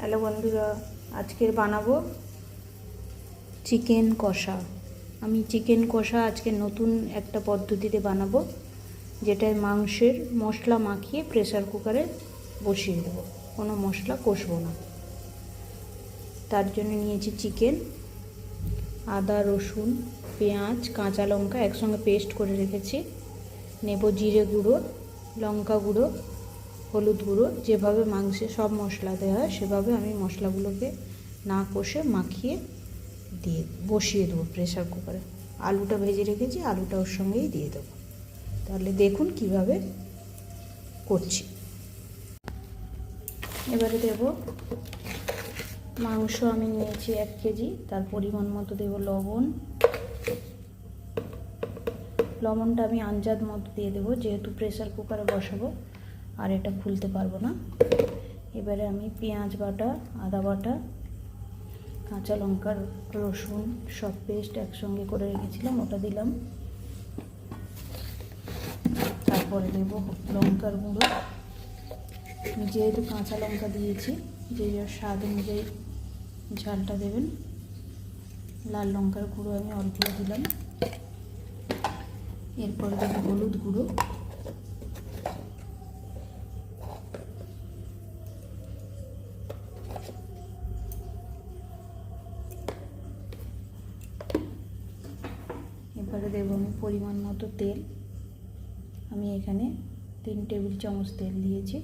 Hello বন্ধুরা, আজকের বানাবো চিকেন কষা। আমি চিকেন কষা আজকে নতুন একটা পদ্ধতিতে বানাবো, যেটায় মাংসের মশলা মাখিয়ে প্রেসার কুকারে বসিয়ে দেবো, কোনো মশলা কষবো না। তার জন্য নিয়েছি চিকেন, আদা রসুন পেঁয়াজ কাঁচা লঙ্কা একসঙ্গে পেস্ট করে রেখেছি। নেব জিরে গুঁড়ো, লঙ্কা গুঁড়ো, হলুদ গুঁড়ো। যেভাবে মাংসে সব মশলা দেওয়া হয় সেভাবে আমি মশলাগুলোকে না কষে মাখিয়ে বসিয়ে দেবো প্রেসার কুকারে। আলুটা ভেজে রেখেছি, আলুটা ওর সঙ্গেই দিয়ে দেবো। তাহলে দেখুন কিভাবে করছি। এবারে দেব মাংস, আমি নিয়েছি 1 কেজি, তার পরিমাণ মতো দেব লবণ। লবণটা আমি আন্দাজ মতো দিয়ে দেবো, যেহেতু প্রেসার কুকারে বসাবো আর এটা খুলতে পারবো না। এবারে আমি পেঁয়াজ বাটা, আদা বাটা, কাঁচা লঙ্কা, রসুন সব পেস্ট একসঙ্গে করে রেখেছিলাম, ওটা দিলাম। তারপরে দেব লঙ্কার গুঁড়ো। আমি যেহেতু কাঁচা লঙ্কা দিয়েছি, যে যার স্বাদ অনুযায়ী ঝালটা দেবেন। লাল লঙ্কার গুঁড়ো আমি অল্প দিলাম। এরপর দেব হলুদ গুঁড়ো, এবারে দেবো আমি পরিমাণ মতো তেল। আমি এখানে 3 টেবিল চামচ তেল দিয়েছি।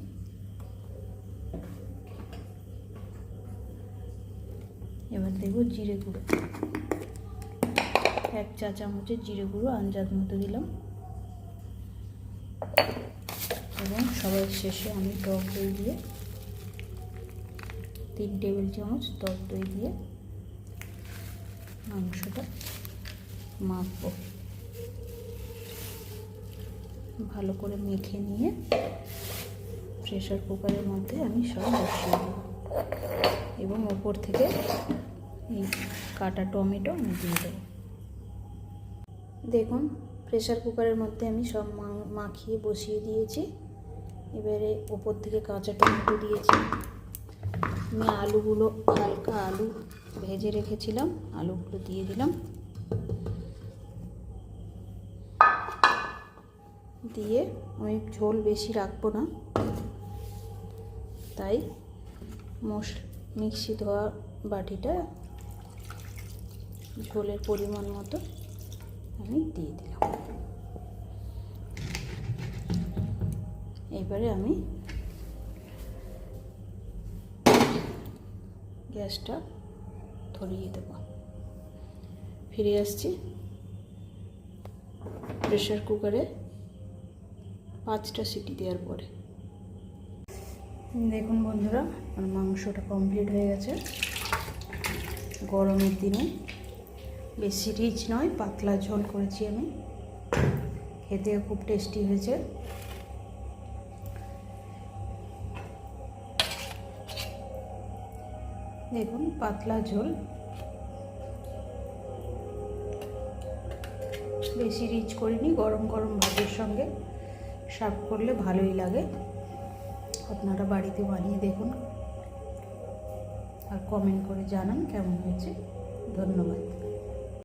এবার দেবো জিরে গুঁড়ো, 1 চা চামচের জিরে গুঁড়ো আন্দাজ মতো দিলাম। এবং সবার শেষে আমি টক দই দিয়ে 3 টেবিল চামচ টক দই দিয়ে মাংসটা মাখবো। ভালো করে মেখে নিয়ে প্রেসার কুকারের মধ্যে আমি সব বসিয়ে দেবো এবং ওপর থেকে এই কাটা টমেটো আমি দিয়ে দেবো। দেখুন প্রেসার কুকারের মধ্যে আমি সব মাখিয়ে বসিয়ে দিয়েছি। এবারে ওপর থেকে কাঁচা টমেটো দিয়েছি। আমি আলুগুলো, হালকা আলু ভেজে রেখেছিলাম, আলুগুলো দিয়ে দিলাম। দিয়ে আমি ঝোল বেশি রাখবো না, তাই মিক্সি ধোয়া বাটিটা ঝোলের পরিমাণ মতো আমি দিয়ে দিলাম। এবারে আমি গ্যাসটা ধরিয়ে দেব। ফিরে আসছি। প্রেসার কুকারে 5টা সিটি দেওয়ার পরে দেখুন বন্ধুরা, আমার মাংসটা কমপ্লিট হয়ে গেছে। গরমের দিনে বেশি রিচ নয়, পাতলা ঝোল করেছি আমি, খেতেও খুব টেস্টি হয়েছে। দেখুন পাতলা ঝোল, বেশি রিচ করিনি। গরম গরম ভাতের সঙ্গে সার্ভ করলে ভালোই লাগে। আপনারা বাড়িতে বানিয়ে দেখুন আর কমেন্ট করে জানান কেমন হয়েছে। ধন্যবাদ।